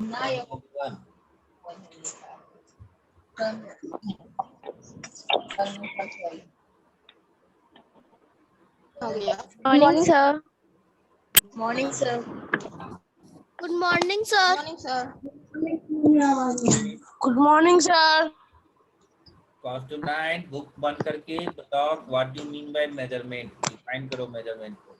Morning, sir. Morning, sir. Good morning, sir. Morning, sir. Good morning, sir. Class to 9 book बंद करके बताओ what you mean by measurement. Define करो measurement को।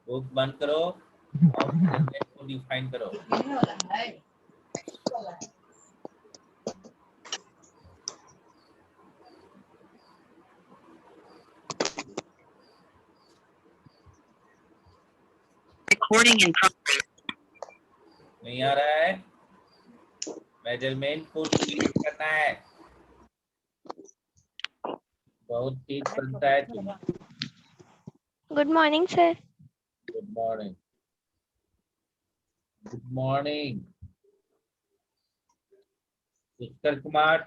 Book बंद करो और मेजरमेंट को डिफाइन करो। Recording in progress. नहीं आ रहा है? मेजरमेंट को डिफाइन करना है। बहुत तेज बनता है तुम। Good morning, sir. Good morning. Good morning Pushkar Kumar,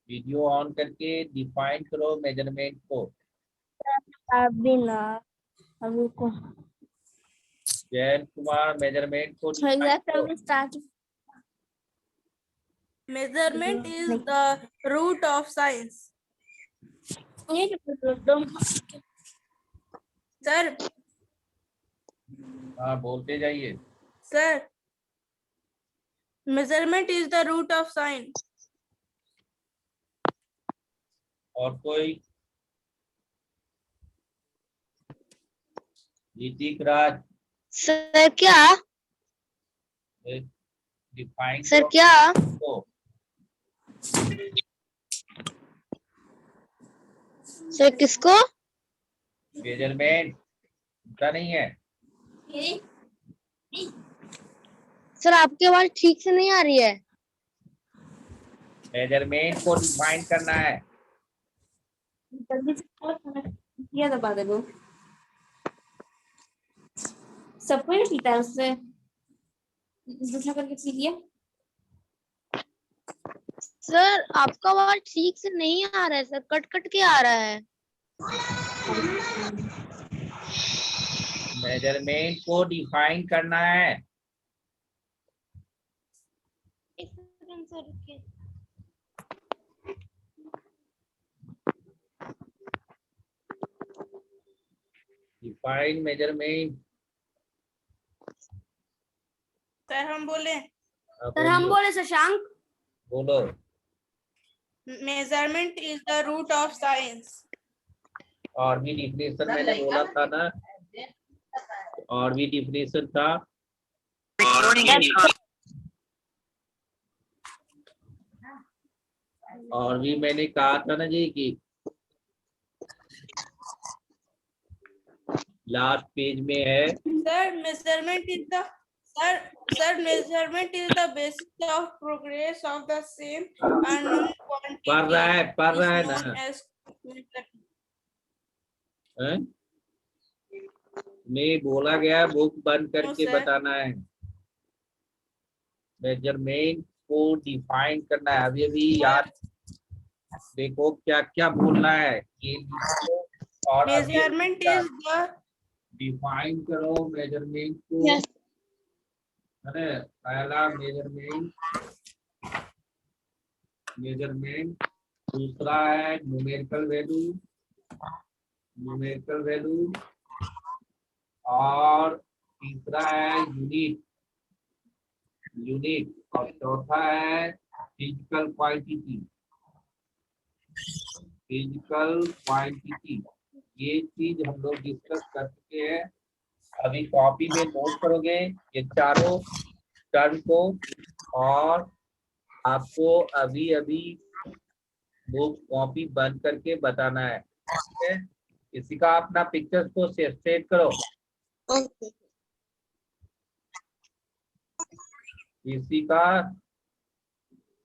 video on करके डिफाइन करो मेजरमेंट को। अभी ना, अभी को। जयंत कुमार, मेजरमेंट को define करो। Start. Measurement is the root of science. Sir, हाँ बोलते जाइए। sir. Measurement is the root of science. और कोई? ऋतिक राज, सर क्या? डिफाइन सर करो क्या? को। सर किसको? मेजरमेंट उनका नहीं है। सर आपकी आवाज ठीक से नहीं आ रही है। मेजरमेंट को डिफाइन करना है। जल्दी से किया दबा दे वो सबको ही पीता है उससे दूसरा करके पी लिया। सर आपका आवाज ठीक से नहीं आ रहा है सर, कट कट के आ रहा है। मेजरमेंट को डिफाइन करना है। एक सेकंड सर रुकिए। Define measurement. सर हम बोले सर हम बोले शशांक बोलो। measurement is the root of science. और भी डिफिनेशन मैंने बोला था ना, और भी डिफिनेशन था। Recording in progress. और भी मैंने कहा था ना जी कि लास्ट पेज में है। Sir, measurement is the measurement is the basis of progress of the same unknown quantity. पढ़ रहा है is ना? known as measurement. हैं? मैं बोला गया बुक बंद करके sir. बताना है। मेजरमेंट को डिफाइन करना है। अभी अभी याद देखो क्या क्या बोलना है ये लिखो और Measurement is the डिफाइन करो मेजरमेंट को। Yes. अरे पहला मेजरमेंट दूसरा है न्यूमेरिकल वैल्यू और तीसरा है यूनिट और चौथा है फिजिकल क्वांटिटी। ये चीज हम लोग डिस्कस कर चुके हैं। अभी कॉपी में नोट करोगे ये चारों टर्म को, और आपको अभी अभी बुक कॉपी बंद करके बताना है। ठीक है? किसी का अपना पिक्चर्स को सेट करो। Okay. किसी का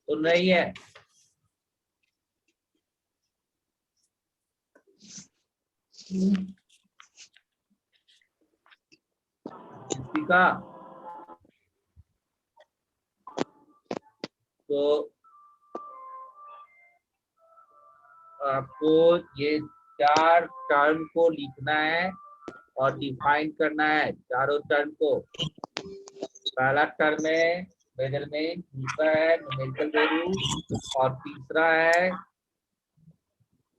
सुन रही है? किसी का? तो आपको ये चार टर्म को लिखना है और डिफाइन करना है चारों टर्म को। पहला टर्म है मेजरमेंट, दूसरा है न्यूमेरिकल वैल्यू और तीसरा है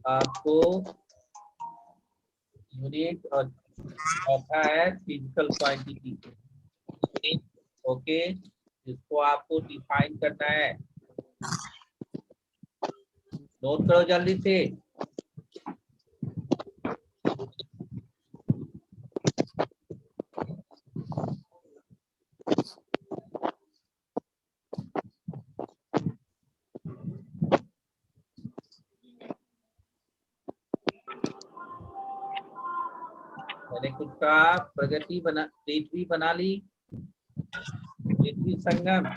आपको यूनिट और चौथा है फिजिकल क्वांटिटी। ओके, इसको आपको डिफाइन करना है। नोट करो जल्दी से। मैंने खुद का प्रगति बना, पृथ्वी बना ली, पृथ्वी संगम।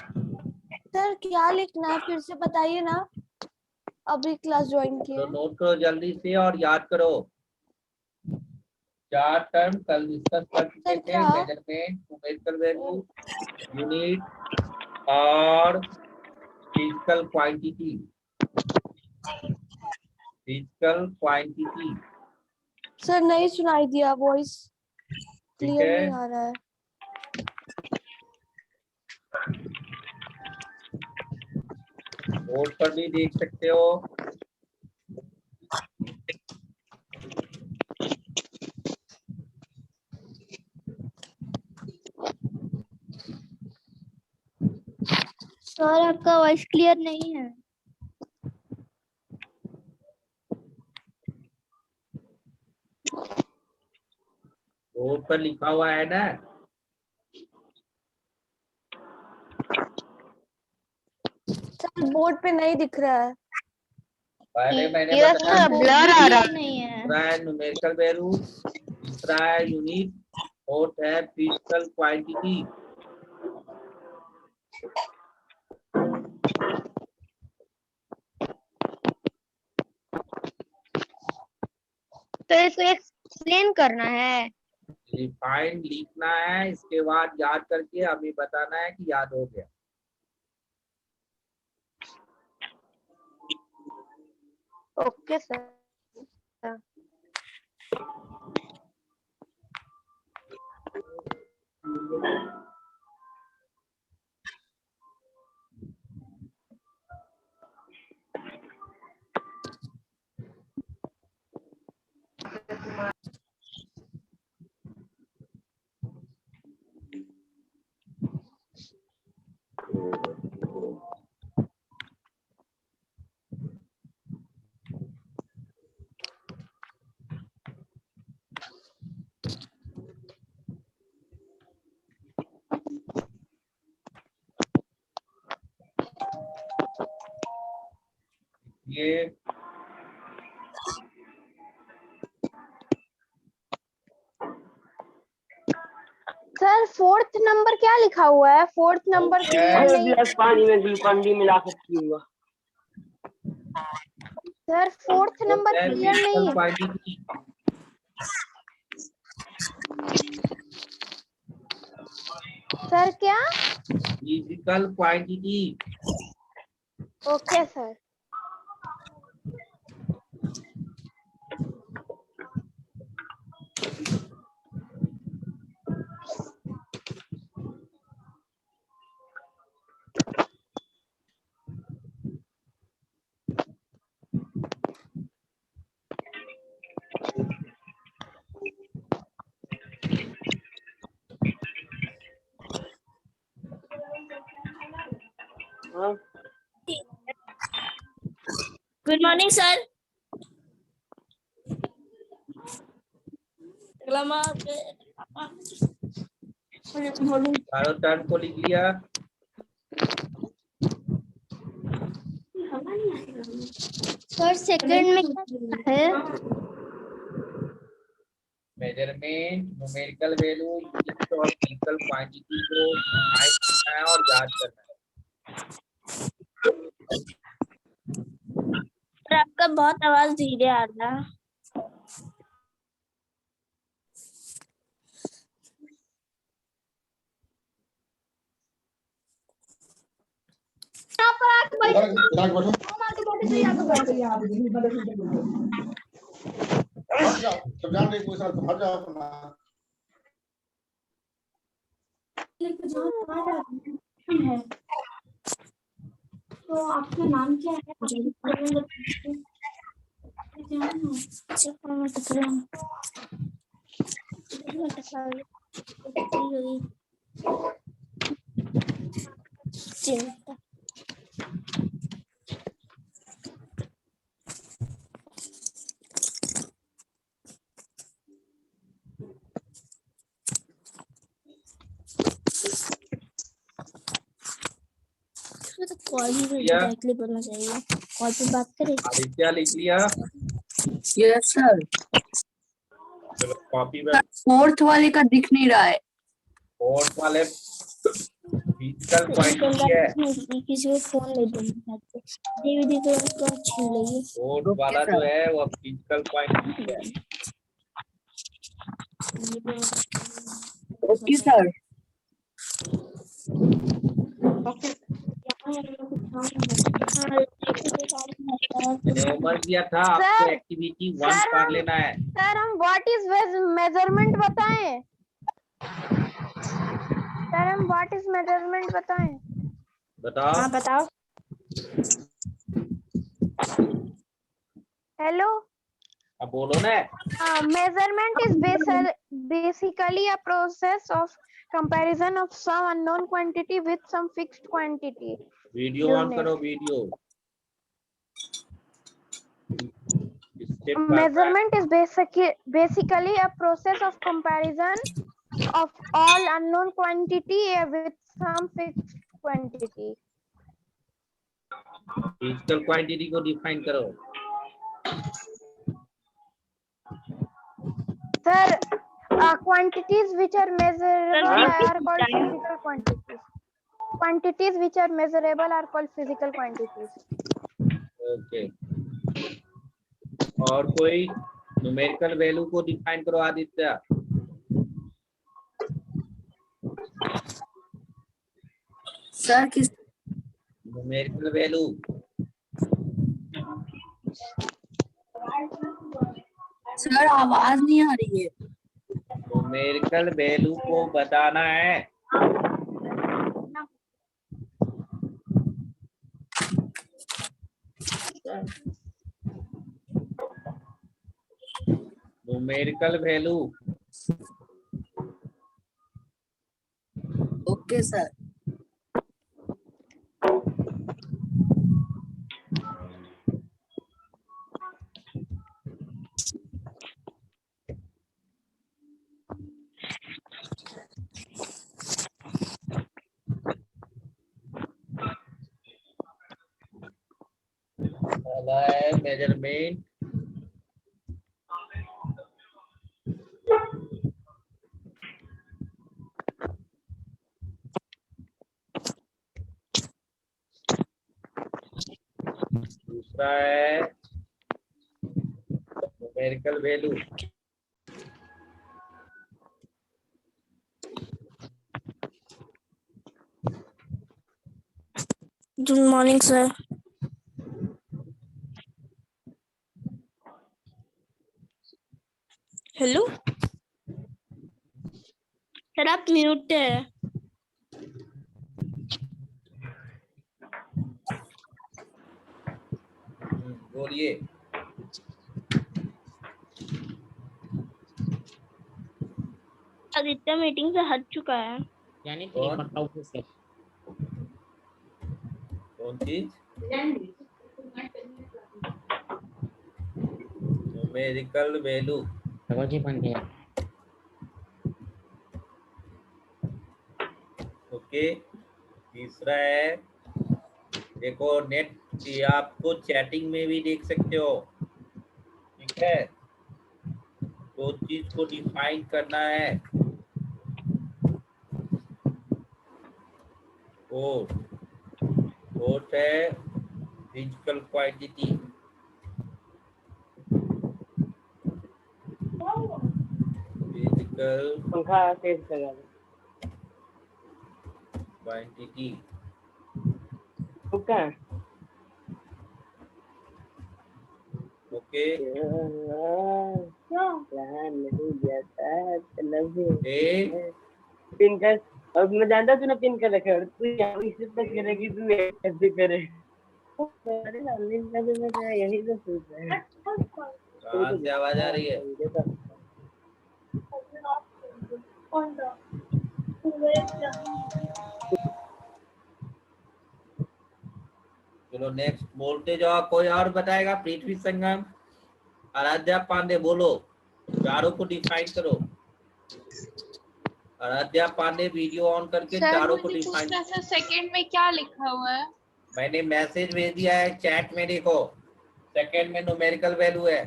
सर क्या लिखना है फिर से बताइए ना, अभी क्लास ज्वाइन की तो है। नोट करो जल्दी से और याद करो। 4 टर्म कल डिस्कस कर चुके सर थे, क्या? मेजरमेंट, न्यूमेरिकल वैल्यू, यूनिट और physical quantity. Physical quantity, sir नहीं सुनाई दिया, वॉइस ठीक क्लियर है। नहीं आ रहा है। बोर्ड पर भी देख सकते हो। सर आपका वॉइस क्लियर नहीं है। बोर्ड पर लिखा हुआ है ना। सर बोर्ड पे नहीं दिख रहा है। पहले मैंने यस बताया सर, ब्लर आ रहा नहीं है। दूसरा है न्यूमेरिकल वैल्यू, तीसरा है यूनिट, फोर्थ है फिजिकल क्वांटिटी। तो इसको एक्सप्लेन करना है। डिफाइन लिखना है, इसके बाद याद करके हमें बताना है कि याद हो गया। Okay sir. ये सर फोर्थ नंबर क्या लिखा हुआ है? फोर्थ नंबर क्लियर नहीं। गिलास पानी में ग्लूकॉन डी मिला कर पीऊंगा। सर फोर्थ नंबर क्लियर नहीं है। क्वांटिटी, सर क्या? Physical quantity. Okay sir. Good morning sir. चारों टर्म को लिख लिया। सर सेकंड में क्या है? मेजरमेंट, न्यूमेरिकल वैल्यू, यूनिट और फिजिकल क्वांटिटी को डिफाइन करना है और याद करना है। सर आपका बहुत आवाज धीरे आ रहा है। लेके जाओ तुम्हारा है। तो आपका नाम क्या है? मुझे भी पता नहीं। चिंता तो कॉल ही लिया? डायरेक्टली बोलना चाहिए, कॉल पे बात करें। आदित्य लिख लिया? Yes sir. चलो कॉपी में फोर्थ वाले का दिख नहीं रहा है। फोर्थ वाले फिजिकल क्वांटिटी है। किसी को फोन ले देना, देवी को उसको छीन लेगी। फोर्थ ओके वाला सर। जो है वो फिजिकल क्वांटिटी है। Okay sir. मैंने होमवर्क दिया था आपको, सर, एक्टिविटी 1 सर, कर लेना है। सर हम व्हाट इज मेजरमेंट बताएं? सर हम व्हाट इज मेजरमेंट बताएं? बताओ। हाँ बताओ। हेलो, अब बोलो ना। measurement is basically a process of comparison of some unknown quantity with some fixed quantity. Video on Unit. करो, video. Step by by. Measurement is basically a process of comparison of all unknown quantity with some fixed quantity. Physical quantity को define करो। Sir, quantities which are measurable are called physical quantities. Quantities which are measurable are called physical quantities. Okay, और कोई numerical value को define करो Aditya. Sir किस numerical value. Sir आवाज नहीं आ रही है। न्यूमेरिकल वैल्यू को बताना है। Numerical value. Okay sir. पहला है मेजरमेंट। दूसरा है numerical value. Good morning sir. Hello sir, आप म्यूट है। बोलिए। आदित्य मीटिंग से हट चुका है। कौन चीज? Numerical value. ओके, तीसरा है, देखो नेट, ये आपको चैटिंग में भी देख सकते हो, ठीक है। दो चीज को डिफाइन करना है। फोर्थ है फिजिकल क्वांटिटी। फिजिकल पंखा तेज लगा दो। क्वांटिटी। ओके ओके, नहीं जाता है ए पिंटरेस्ट और मैं जानता तूने पिन कर रखे और तू इसे तक करेगी तू ऐसे करे। अरे लालिन का तो मैं यही तो सोच रहा है। कहाँ से आवाज आ रही है? चलो नेक्स्ट बोलते जाओ। कोई और बताएगा? पृथ्वी संगम, आराध्या पांडे बोलो, चारों को डिफाइन करो। आराध्या पांडे वीडियो ऑन करके चारों को डिफाइन। सर सेकंड में क्या लिखा हुआ है? मैंने मैसेज भेज दिया है चैट में, देखो सेकंड में न्यूमेरिकल वैल्यू है।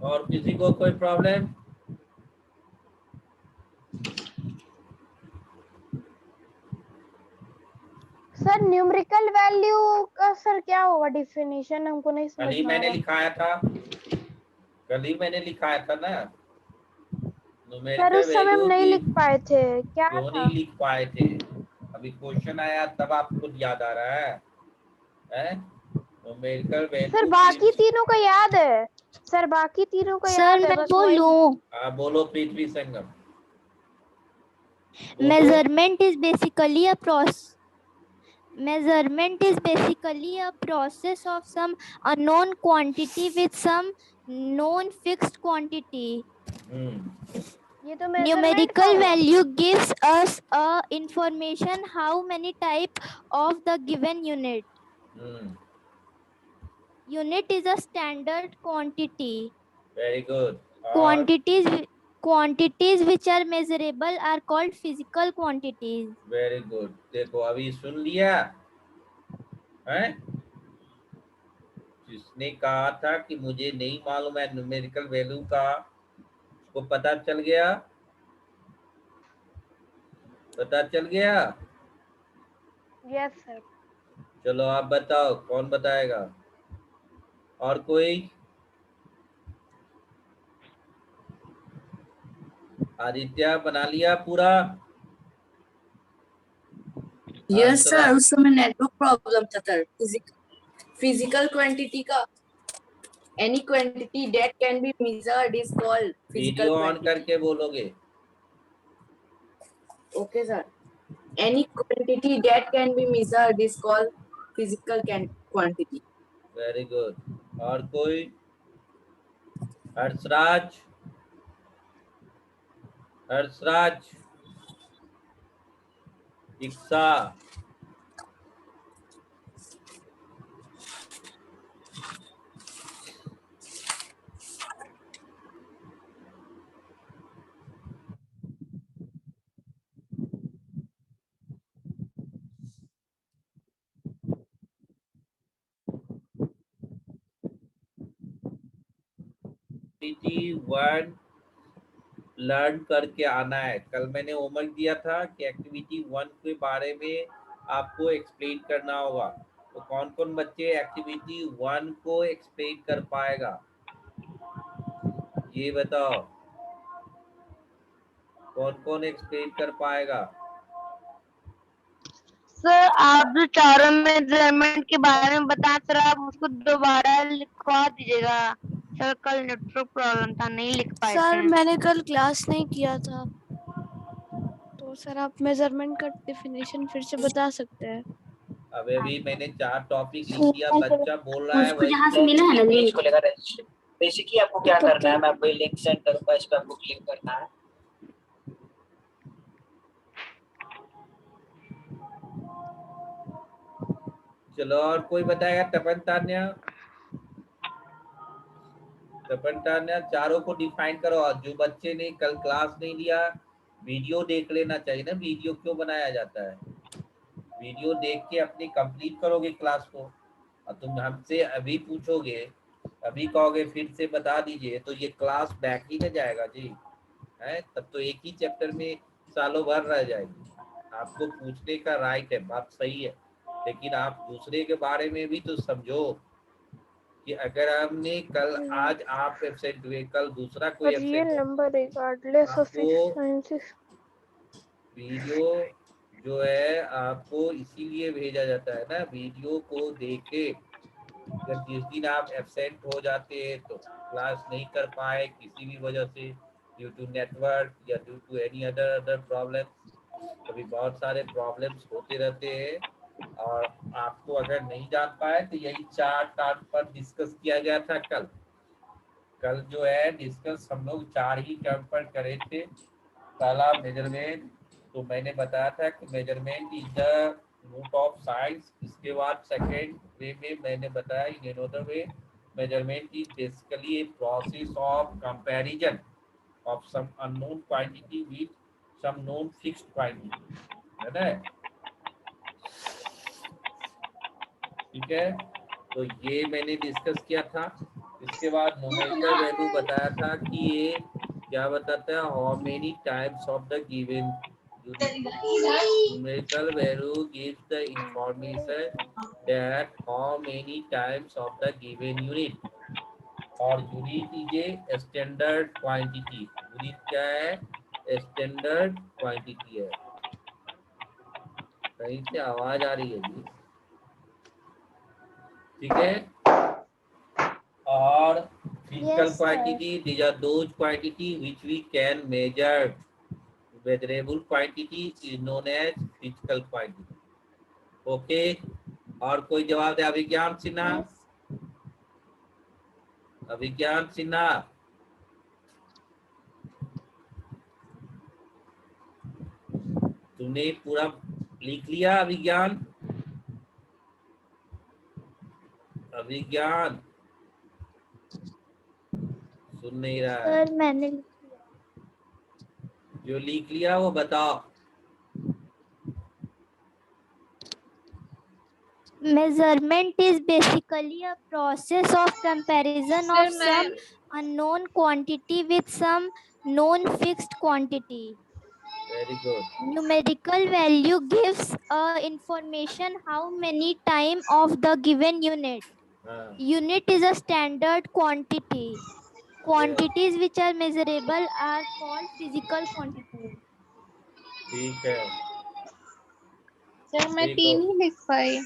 और किसी को कोई प्रॉब्लम? सर न्यूमेरिकल वैल्यू का सर क्या होगा डेफिनेशन, हमको नहीं समझ कल ही में आ मैंने रहा। लिखाया था, कल ही मैंने लिखाया था ना। सर न्यूमेरिकल उस समय हम वैल्यू नहीं की लिख पाए थे, क्या क्यों था? नहीं लिख पाए थे? अभी क्वेश्चन आया तब आपको याद आ रहा है? न्यूमेरिकल सर वैल्यू बाकी की। तीनों का याद है, सर बाकी तीनों का सर याद है, मैं बस वही। बोलूं? हाँ बोलो पृथ्वी संगम बोलो। Measurement is basically a process of some unknown quantity with some known fixed quantity. ये तो measurement Numerical का हुआ। value gives us a information how many type of the given unit. Unit is a standard quantity. Very good. और Quantities which are measurable are called physical quantities. Very good. देखो अभी सुन लिया है? जिसने कहा था कि मुझे नहीं मालूम है न्यूमेरिकल वैल्यू का, उसको पता चल गया? पता चल गया? Yes sir. चलो आप बताओ, कौन बताएगा? और कोई? आदित्य बना लिया पूरा? यस सर, उस समय नेटवर्क प्रॉब्लम था सर। फिजिकल क्वांटिटी का any quantity that can be measured is called physical video on quantity. करके बोलोगे। Okay sir. Any quantity that can be measured is called physical quantity. Very good. और कोई? हर्षराज, हर्षराज, दीक्षा, activity 1 learn करके आना है। कल मैंने होमवर्क दिया था कि एक्टिविटी 1 के बारे में आपको एक्सप्लेन करना होगा। तो कौन कौन बच्चे एक्टिविटी 1 को एक्सप्लेन कर पाएगा, ये बताओ। कौन कौन एक्सप्लेन कर पाएगा? सर आप जो चारों मेजरमेंट के बारे में बता सर, आप उसको दोबारा लिखवा दीजिएगा। सर कल नेटवर्क प्रॉब्लम था, नहीं लिख पाए सर थे। मैंने कल क्लास नहीं किया था, तो सर आप मेजरमेंट का डेफिनेशन फिर से बता सकते हैं? अभी मैंने 4 टॉपिक लिख दिया, बच्चा बोल रहा है उसको वही। जहाँ से मिला है ना पेज लिंक, को लेकर रजिस्टर बेसिकली आपको क्या करना है, मैं आपको ये लिंक सेंड करूंगा, इस पर आपको क्लिक करना है। चलो और कोई बताएगा? तपन तान्या, तपन तान्या, चारों को डिफाइन करो। और जो बच्चे ने कल क्लास नहीं लिया, वीडियो देख लेना चाहिए ना। वीडियो क्यों बनाया जाता है? वीडियो देख के अपनी कंप्लीट करोगे क्लास को। और तुम हमसे अभी पूछोगे, अभी कहोगे फिर से बता दीजिए, तो ये क्लास बैक ही न जाएगा जी, है? तब तो एक ही चैप्टर में सालों भर रह जाएगी। आपको पूछने का राइट है, बात सही है, लेकिन आप दूसरे के बारे में भी तो समझो कि अगर हमने कल, आज आप एब्सेंट हुए, कल दूसरा कोई रियल एब्सेंट हो, नंबर रिगार्डलेस ऑफ आपको वीडियो जो है आपको इसीलिए भेजा जाता है ना, वीडियो को देखे अगर जिस दिन आप एब्सेंट हो जाते हैं तो क्लास नहीं कर पाए किसी भी वजह से, ड्यू टू नेटवर्क या due to any other problem, कभी बहुत सारे प्रॉब्लम्स होते रहते हैं। और आपको अगर नहीं जान पाए तो यही 4 टर्म पर डिस्कस किया गया था कल। कल जो है डिस्कस हम लोग 4 ही टर्म पर करे थे। पहला मेजरमेंट, तो मैंने बताया था कि measurement is the root of science. इसके बाद सेकेंड वे में मैंने बताया in another way, measurement is basically a process of comparison of some unknown quantity with some known fixed quantity, है ना? ठीक है, तो ये मैंने डिस्कस किया था। इसके बाद न्यूमेरिकल वैल्यू बताया था कि ये क्या बताता है, how many times of the given unit. Numerical value gives the information that how many times of the given unit. और unit is a standard quantity. Unit क्या है? स्टैंडर्ड क्वांटिटी है। कहीं से आवाज आ रही है जी? ठीक है। और physical quantity, these are those quantity which we can measure. Measurable quantity is known as physical quantity. Okay, और कोई जवाब दे? अभिज्ञान सिन्हा, अभिज्ञान सिन्हा, तुमने पूरा लिख लिया अभिज्ञान? अभिज्ञान सुन नहीं रहा है। सर मैंने जो लिख लिया वो बताओ। measurement is basically a process of comparison Sir, of some unknown quantity with some known fixed quantity. Very good. Numerical value gives information how many time of the given unit. हाँ, Unit is a standard quantity. Quantities which are measurable are called physical quantities. ठीक है। Sir मैं देखो, 3 ही लिख पाई।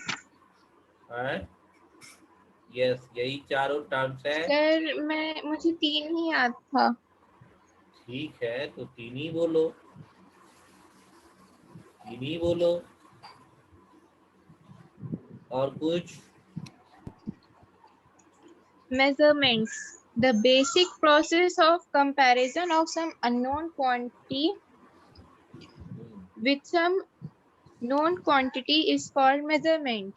Yes, यही चारों terms है। Sir मुझे 3 ही याद था। ठीक है, तो 3 ही बोलो, 3 ही बोलो। और कुछ? Measurements, the basic process of comparison of some unknown quantity with some known quantity is called measurement.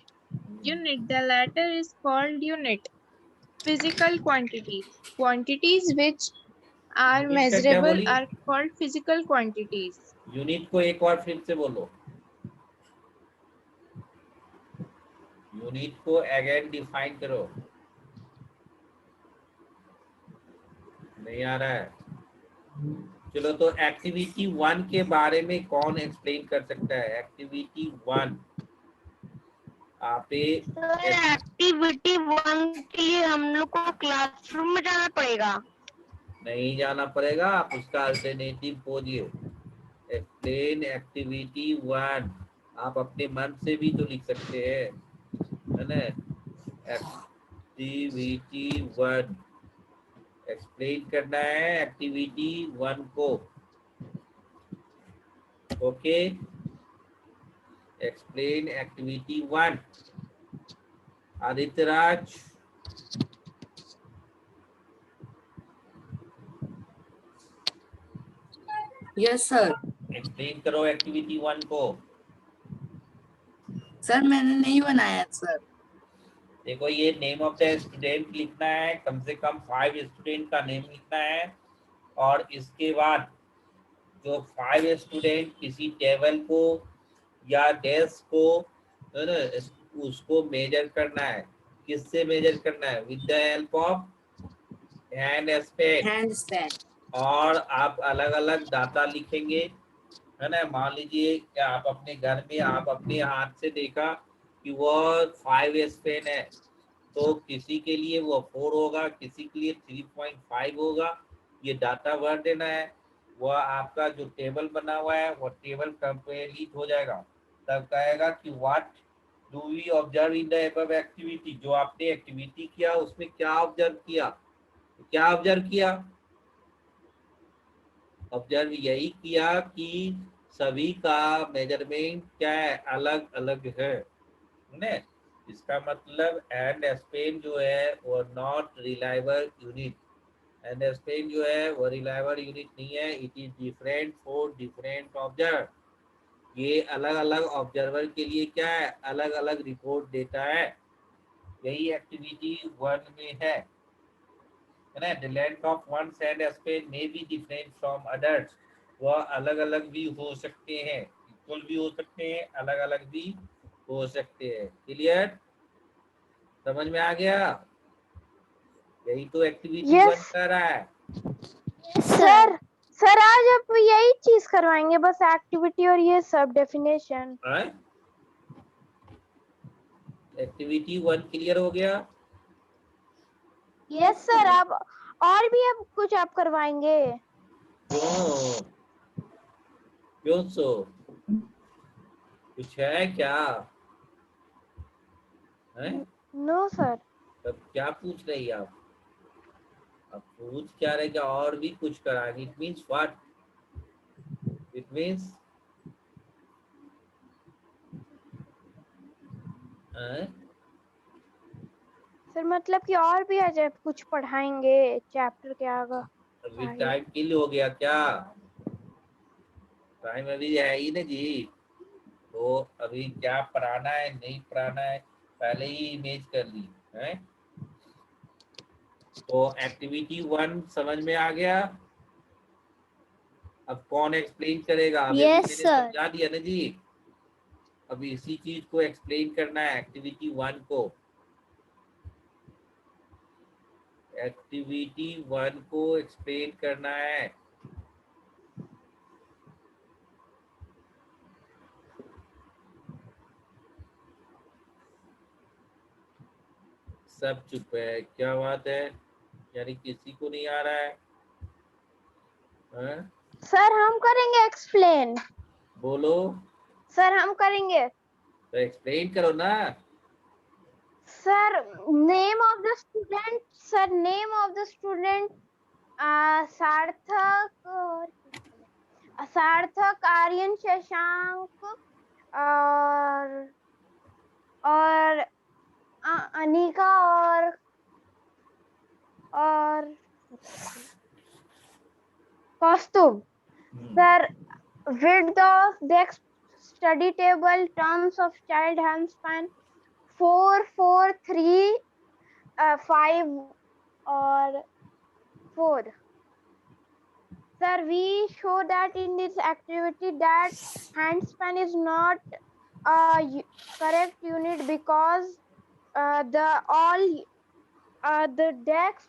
Unit, the latter is called unit. Physical quantities, quantities which are unit का क्या measurable बोली? are called physical quantities. Unit को एक बार फिर से बोलो। Unit को again define करो। नहीं आ रहा है? चलो, तो एक्टिविटी 1 के बारे में कौन एक्सप्लेन कर सकता है? एक्टिविटी 1 आप एक्टिविटी 1 के लिए हम लोग को क्लासरूम में जाना पड़ेगा? नहीं जाना पड़ेगा, आप उसका अल्टरनेटिव खोजिए। एक्सप्लेन एक्टिविटी 1 आप अपने मन से भी तो लिख सकते हैं, है ना? एक्टिविटी 1 एक्सप्लेन करना है, एक्टिविटी 1 को। Okay, explain activity 1। Aditya Raj, yes sir. Explain करो एक्टिविटी 1 को। सर मैंने नहीं बनाया सर। देखो, ये नेम ऑफ द स्टूडेंट लिखना है, कम से कम 5 स्टूडेंट का नेम लिखना है। और इसके बाद जो 5 स्टूडेंट किसी टेबल को या डेस्क को, है ना, उसको मेजर करना है। किससे मेजर करना है? With the help of hand Spain. और आप अलग अलग डाटा लिखेंगे, है ना? मान लीजिए कि आप अपने घर में आप अपने हाथ से देखा कि वो 5 स्पेन है, तो किसी के लिए वो 4 होगा, किसी के लिए 3.5 होगा। ये डाटा भर देना है। वह आपका जो टेबल बना हुआ है वो टेबल कंप्लीट हो जाएगा। तब कहेगा कि what do we observe in the above activity, जो आपने एक्टिविटी किया उसमें क्या ऑब्जर्व किया, क्या ऑब्जर्व किया, ऑब्जर्व यही किया कि सभी का मेजरमेंट क्या है, अलग अलग है ना। इसका मतलब एंड स्पेन जो है वो not reliable unit, and Spain जो है वो रिलायबल यूनिट नहीं है, it is different for different observe. ये अलग अलग ऑब्जर्वर के लिए क्या है, अलग अलग रिपोर्ट देता है। यही एक्टिविटी 1 में है ना। The length of one sand Spain may be different from others, वह अलग अलग भी हो सकते हैं, इक्वल भी हो सकते हैं, अलग अलग भी हो सकते हैं। क्लियर, समझ में आ गया? यही तो एक्टिविटी Yes. 1 कर रहा है। सर सर आज आप यही चीज करवाएंगे, बस एक्टिविटी और ये सब डेफिनेशन। एक्टिविटी 1 क्लियर हो गया? यस सर, आप और भी अब कुछ आप करवाएंगे? क्यों क्यों सो कुछ है क्या है? No sir. तब क्या पूछ रही आप? अब पूछ क्या रहे, क्या और भी कुछ कराएंगे? It means what? It means sir मतलब कि और भी आज आप कुछ पढ़ाएंगे चैप्टर के आगे? अभी टाइम किल हो गया क्या? टाइम अभी है ही ना जी। तो अभी क्या पढ़ाना है नहीं पढ़ाना है पहले ही इमेज कर ली है। तो एक्टिविटी 1 समझ में आ गया। अब कौन एक्सप्लेन करेगा? अभी Yes, मैंने sir. समझा दिया ना जी। अब इसी चीज को एक्सप्लेन करना है एक्टिविटी 1 को। एक्टिविटी 1 को एक्सप्लेन करना है। सब चुप है, क्या बात है? यानी किसी को नहीं आ रहा है, हाँ? सर हम करेंगे एक्सप्लेन। बोलो सर हम करेंगे। तो एक्सप्लेन करो ना। Sir name of the student, sir name of the student Sarthak, Aryan, Shashank और अनिका और Kaustubh. Sir width of desk study table, terms of child hand span 4, 4, 3, 5 or 4. Sir, we show that in this activity that hand span is not a correct unit because the desk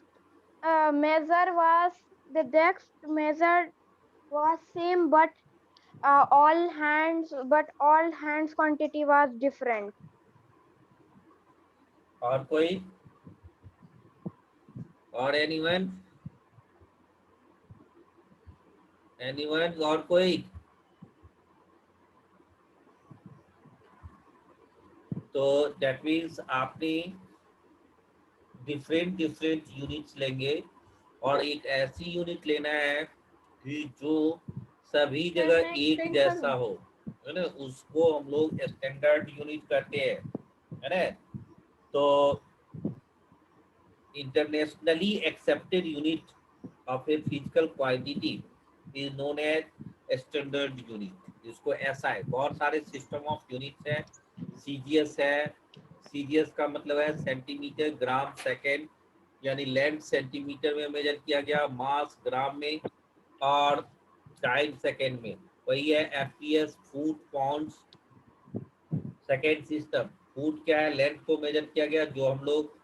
measured was same, but all hands quantity was different. और कोई और anyone और कोई? तो that means आपने different units लेंगे और एक ऐसी यूनिट लेना है कि जो सभी जगह एक जैसा हो, है ना। उसको हम लोग स्टैंडर्ड यूनिट कहते हैं, है ना। तो internationally accepted unit of a physical quantity is known as standard unit. जिसको ऐसा है, बहुत सारे सिस्टम ऑफ यूनिट्स है। सीजीएस है, सीजीएस का मतलब है सेंटीमीटर ग्राम सेकेंड, यानी लेंथ सेंटीमीटर में मेजर किया गया, मास ग्राम में और टाइम सेकेंड में। वही है FPS, foot pounds second system. Foot क्या है? लेंथ को मेजर किया गया। जो हम लोग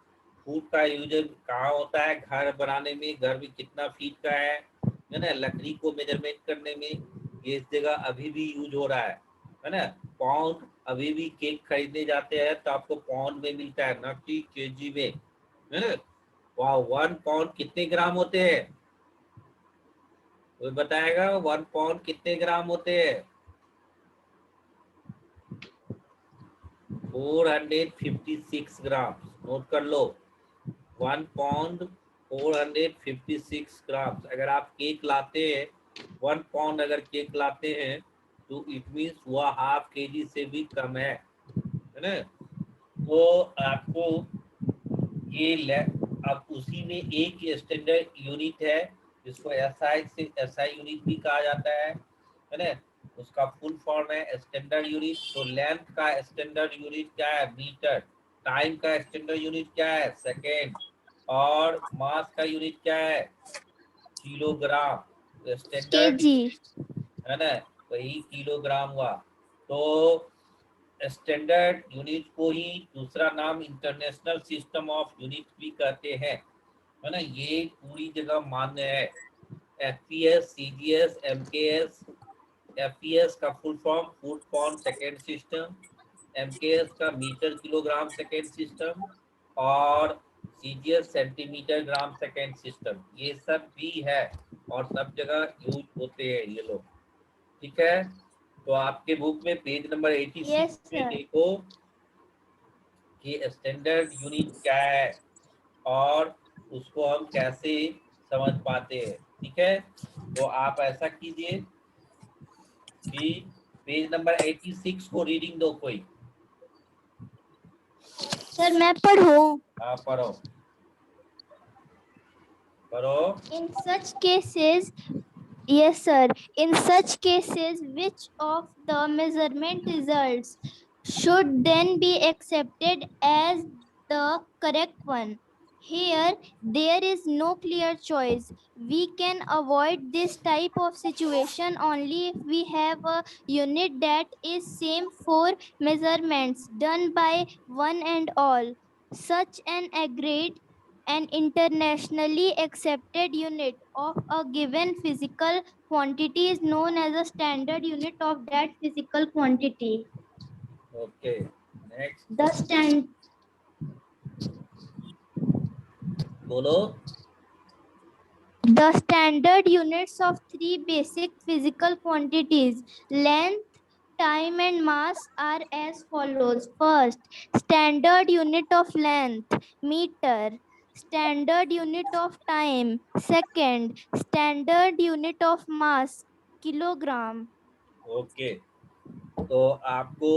फुट का यूज कहाँ होता है? घर बनाने में, घर में कितना फीट का है ना, लकड़ी को मेजरमेंट करने में, ये इस जगह अभी भी यूज हो रहा है ना। पाउंड, अभी भी केक खरीदने जाते हैं तो आपको पाउंड में मिलता है, न कि केजी में, है ना। वाह, 1 पाउंड कितने ग्राम होते हैं? कोई बताएगा 1 पाउंड कितने ग्राम होते हैं? 456 ग्राम, नोट कर लो। 1 पाउंड 456 ग्राम। अगर आप केक लाते हैं 1 पाउंड अगर केक लाते हैं तो इट मीन्स वह हाफ केजी से भी कम है ना। तो आपको ये अब उसी में एक स्टैंडर्ड यूनिट है जिसको एसआई से एसआई यूनिट भी कहा जाता है ना। उसका फुल फॉर्म है स्टैंडर्ड यूनिट। तो लेंथ का स्टैंडर्ड यूनिट क्या है? मीटर। टाइम का स्टैंडर्ड यूनिट क्या है? सेकेंड। और मास का यूनिट क्या है? किलोग्राम। तो स्टैंडर्ड केजी। है ना, वही किलोग्राम हुआ। तो स्टैंडर्ड यूनिट को ही दूसरा नाम इंटरनेशनल सिस्टम ऑफ यूनिट भी कहते हैं, है ना। ये पूरी जगह मान्य है। FPS, CGS, MKS. एफपीएस का full form foot pound second system, MKS का मीटर किलोग्राम सेकेंड सिस्टम, और CGS centimetre gram second system. ये सब भी है और सब जगह यूज होते हैं ये लोग, ठीक है। तो आपके बुक में पेज नंबर 86 में देखो कि स्टैंडर्ड यूनिट क्या है और उसको हम कैसे समझ पाते हैं, ठीक है। तो आप ऐसा कीजिए कि पेज नंबर 86 को रीडिंग दो कोई। सर मैं पढ़ूं? हाँ पढ़ो पढ़ो। In such cases, yes sir, in such cases, which of the measurement results should then be accepted as the correct one? Here, there is no clear choice. We can avoid this type of situation only if we have a unit that is same for measurements done by one and all. Such an agreed an internationally accepted unit of a given physical quantity is known as a standard unit of that physical quantity. Okay next The stand बोलो। The standard units of three basic physical quantities, length, time, and mass, are as follows. First, standard unit of length, meter. Standard unit of time. Second, standard unit of mass, kilogram. Okay, तो आपको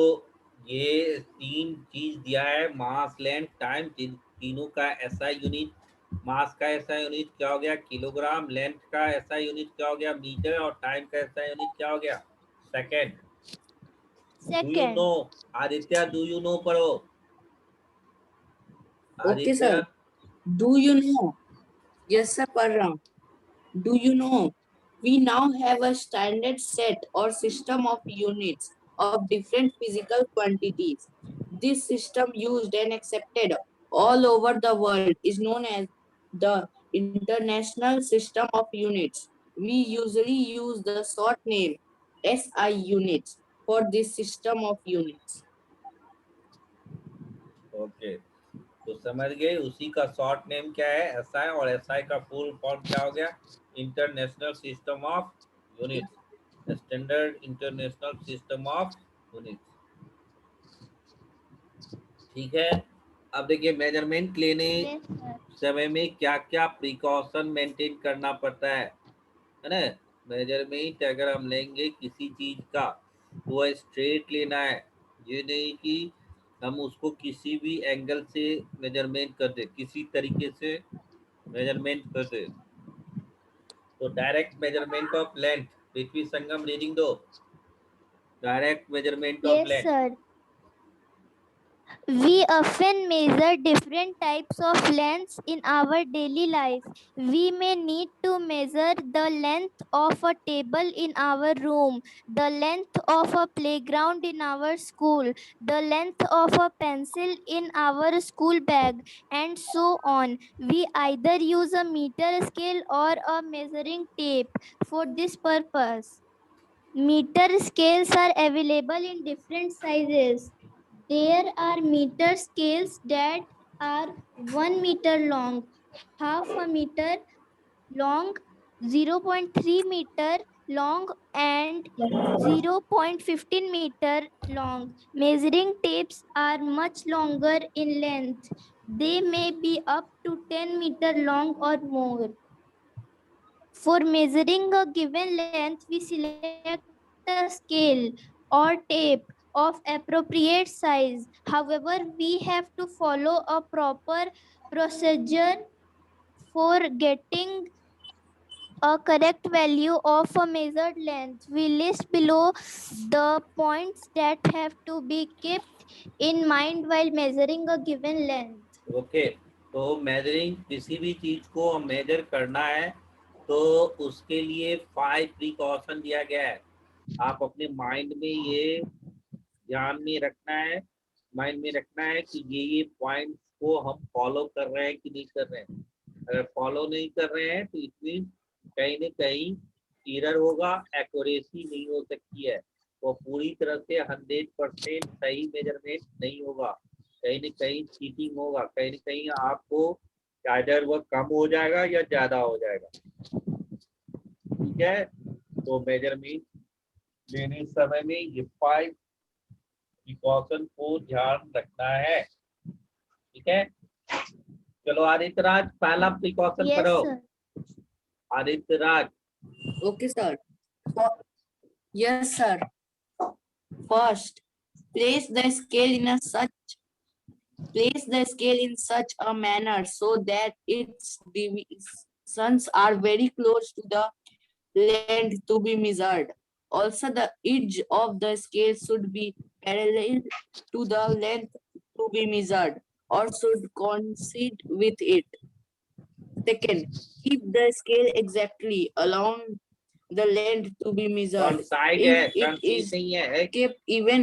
ये तीन चीज दिया है, मास, length, time. तीनों का SI unit. मास का एसआई यूनिट क्या हो गया? किलोग्राम। लेंथ का एसआई यूनिट क्या हो गया? मीटर। और टाइम का एसआई यूनिट क्या हो गया? Second. Do you know? Aditya do you know पढ़ो। Okay, sir. Do you know? Yes, sir, पढ़ रहा हूँ. Do you know? We now have a standard set or system of units of different physical quantities. This system used and accepted all over the world is known as the International System of Units. We usually use the short name SI units for this system of units. Okay, तो समझ गए। उसी का short name क्या है? SI. और SI का full form क्या हो गया? International system of units. Standard international system of units, ठीक है। अब देखिए मेजरमेंट लेने समय में क्या क्या प्रिकॉशन मेंटेन करना पड़ता है ना। मेजरमेंट अगर हम लेंगे किसी चीज का तो वह स्ट्रेट लेना है। ये नहीं कि हम उसको किसी भी एंगल से मेजरमेंट कर दे, किसी तरीके से मेजरमेंट कर दे। तो direct measurement of length. Prithvi Sangam reading दो। Direct measurement of Yes, length. sir. We often measure different types of lengths in our daily life. We may need to measure the length of a table in our room, the length of a playground in our school, the length of a pencil in our school bag, and so on. We either use a meter scale or a measuring tape for this purpose. Meter scales are available in different sizes. There are meter scales that are 1 meter long, half a meter long, 0.3 meter long and 0.15 meter long. Measuring tapes are much longer in length. They may be up to 10 meter long or more. For measuring a given length, we select a scale or tape of appropriate size. However, we have to follow a proper procedure for getting a correct value of a measured length. We list below the points that have to be kept in mind while measuring a given length. Okay, तो measuring किसी भी चीज को major करना है तो उसके लिए 5 प्रिकॉशन दिया गया है। आप अपने माइंड में ये ध्यान में रखना है, माइंड में रखना है कि ये पॉइंट्स को हम फॉलो कर रहे हैं कि नहीं कर रहे हैं। अगर फॉलो नहीं कर रहे हैं तो इट मीन कहीं न कहीं एरर होगा, एक्यूरेसी नहीं हो सकती है, वो पूरी तरह से 100% सही मेजरमेंट नहीं होगा, कहीं न कहीं चीटिंग होगा, कहीं न कहीं आपको आइदर वो कम हो जाएगा या ज्यादा हो जाएगा। ठीक है, तो मेजरमेंट लेने समय में ये 5 प्रिकॉशन को ध्यान रखना है। ठीक है, चलो आदित्य राज पहला प्रिकॉशन Yes, करो। sir. Aditya Raj. Okay, sir. Yes, sir. First, place the scale in such a manner so that its divisions are very close to the length to be measured. Also, the edge of the scale should be parallel to the length to be measured or should coincide with it. Second, keep the scale exactly along the length to be measured. कॉन्साइड If है, it कॉन्साइड is नहीं है। kept even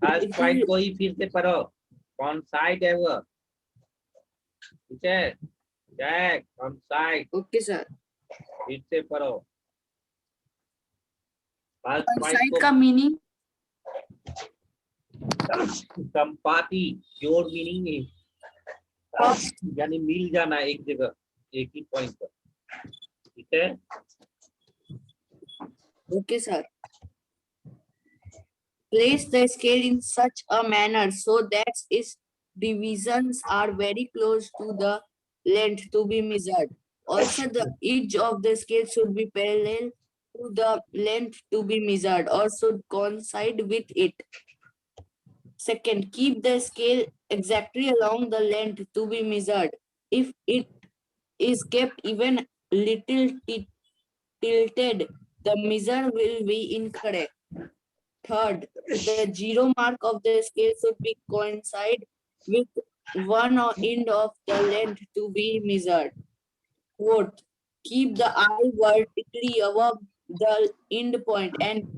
first point को ही फिर से पढ़ो, कॉन्साइड है वो। ठीक है, चेक कॉन्साइड। Okay, sir. फिर से पढ़ो। फर्स्ट पॉइंट Coincide को का meaning संपाति, जोड़ मीनिंग है, यानी मिल जाना एक जगह, एक ही पॉइंट पर। ठीक है, Okay, sir. Place the scale in such a manner so that its divisions are very close to the length to be measured. Also, the edge of the scale should be parallel to the length to be measured or should coincide with it. Second, keep the scale exactly along the length to be measured. If it is kept even little tilted, the measure will be incorrect. Third, the zero mark of the scale should be coincide with one end of the length to be measured. Fourth, keep the eye vertically above the end point and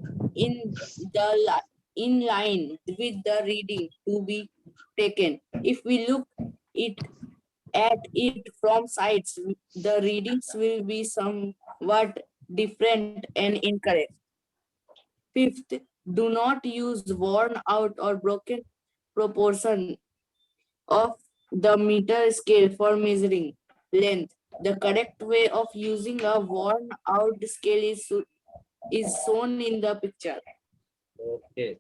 in line with the reading to be taken. If we look at it from sides, the readings will be somewhat different and incorrect. Fifth, do not use worn out or broken proportion of the meter scale for measuring length. The correct way of using a worn out scale is shown in the picture. Okay.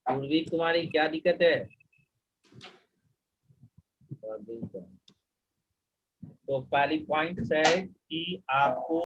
पूर्वी तुम्हारी क्या दिक्कत है? तो पहली point है कि आपको